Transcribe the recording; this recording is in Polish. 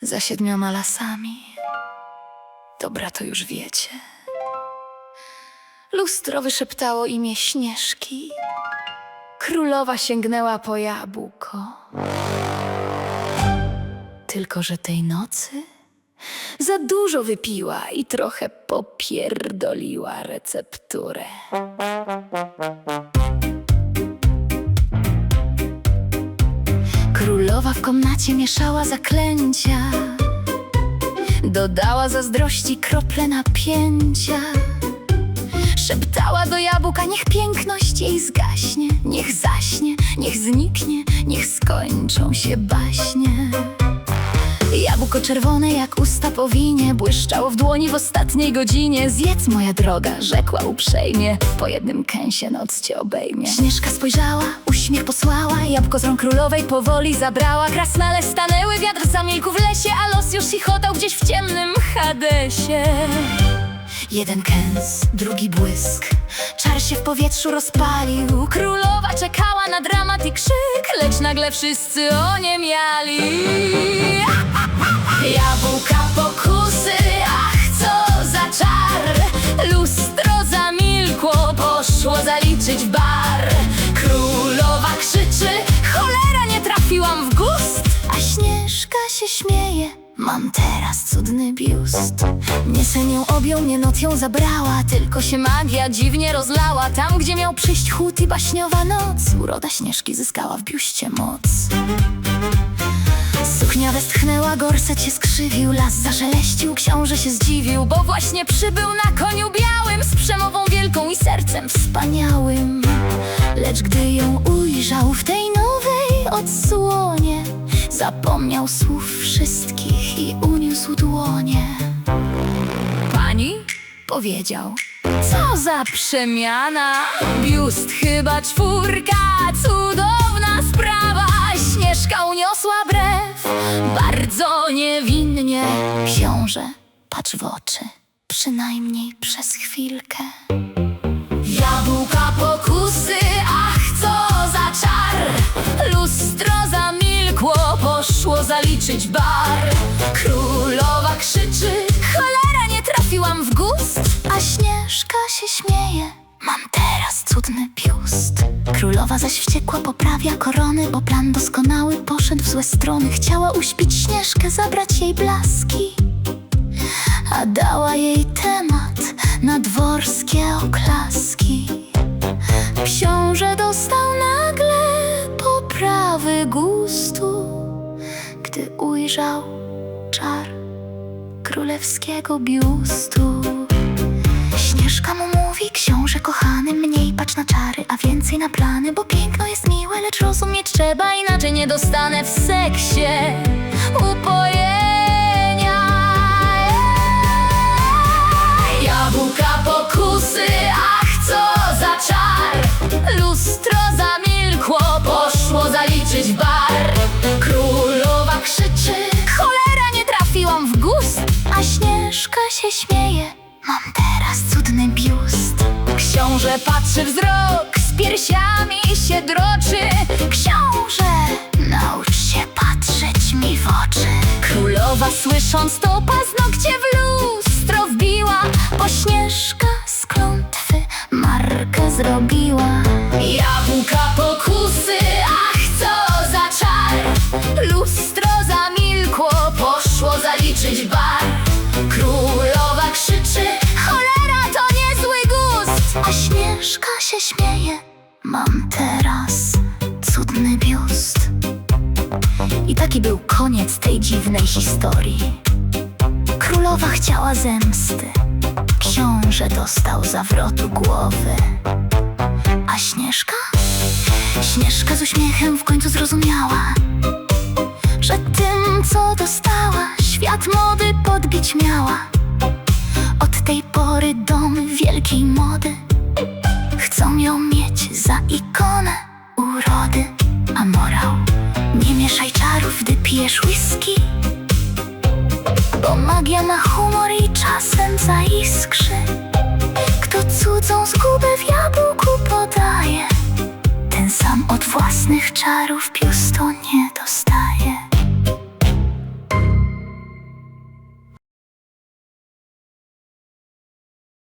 za 7 lasami. Dobra, to już wiecie. Lustro wyszeptało imię Śnieżki. Królowa sięgnęła po jabłko. Tylko że tej nocy za dużo wypiła i trochę popierdoliła recepturę. Królowa w komnacie mieszała zaklęcia, dodała zazdrości krople napięcia. Szeptała do jabłka, niech piękność jej zgaśnie, niech zaśnie, niech zniknie, niech skończą się baśnie. Jabłko czerwone jak usta po winie błyszczało w dłoni w ostatniej godzinie. Zjedz, moja droga, rzekła uprzejmie, po jednym kęsie noc cię obejmie. Śnieżka spojrzała, uśmiech posłała, jabłko z rąk królowej powoli zabrała. Krasnale stanęły, wiatr zamilkł w lesie, a los już chichotał gdzieś w ciemnym Hadesie. Jeden kęs, drugi błysk, czar się w powietrzu rozpalił. Królowa czekała na dramat i krzyk, lecz nagle wszyscy oniemiali. Jabłka pokusy, ach co za czar! Lustro zamilkło, poszło zaliczyć w bar. Królowa krzyczy, cholera, nie trafiłam w gust! A Śnieżka się śmieje, mam teraz cudny biust. Mnie sen ją objął, mnie noc ją zabrała, tylko się magia dziwnie rozlała. Tam, gdzie miał przyjść chłód i baśniowa noc, uroda Śnieżki zyskała w biuście moc. Suknia westchnęła, gorset się skrzywił, las zaszeleścił, książę się zdziwił, bo właśnie przybył na koniu białym, z przemową wielką i sercem wspaniałym. Lecz gdy ją ujrzał w tej nowej odsłonie, zapomniał słów wszystkich i uniósł dłonie. Pani? Powiedział. Co za przemiana! Biust chyba 4, cudowna sprawa! Śnieżka uniosła brew, bardzo niewinnie. Książę, patrz w oczy, przynajmniej przez chwilkę. Jabłka pokusy, ach co za czar! Lustro zamilkło, poszło zaliczyć bar. Królowa krzyczy, cholera, nie trafiłam w gust! A Śnieżka się śmieje, mam teraz cudny biust. Królowa zaś wściekła poprawia korony, bo plan doskonały poszedł w złe strony. Chciała uśpić Śnieżkę, zabrać jej blaski, a dała jej temat na dworskie oklaski. Książę dostał nagle poprawy gustu, gdy ujrzał czar królewskiego biustu. Śnieżka mu mówi, książę kochany, mniej patrz na czary, a więcej na plany, bo piękno jest miłe, lecz rozumieć trzeba, inaczej nie dostanę w seksie upojenia. Jabłka pokusy, ach co za czar! Lustro zamilkło, poszło zaliczyć bar. Królowa krzyczy, cholera, nie trafiłam w gust! A Śnieżka się śmieje, mam teraz cudny biust. Książę patrzy, wzrok z piersiami się droczy. Książę, naucz się patrzeć mi w oczy. Królowa słysząc to paznokcie w lustro wbiła, bo Śnieżka z klątwy markę zrobiła. Jabłka pokusy, ach co za czar! Lustro zamilkło, poszło zaliczyć bar. Królowa krzyczy, cholera, to niezły gust! A Śnieżka się śmieje, mam teraz cudny biust. I taki był koniec tej dziwnej historii. Królowa chciała zemsty, książę dostał zawrotu głowy. A Śnieżka? Śnieżka z uśmiechem w końcu zrozumiała, że tym, co dostała, świat mody podbić miała. Od tej pory domy wielkiej mody chcą ją mieć za ikonę urody. A morał: nie mieszaj czarów, gdy pijesz whisky, bo magia ma humor i czasem zaiskrzy. Kto cudzą zgubę w jabłku podaje, ten sam od własnych czarów biustu nie dostaje.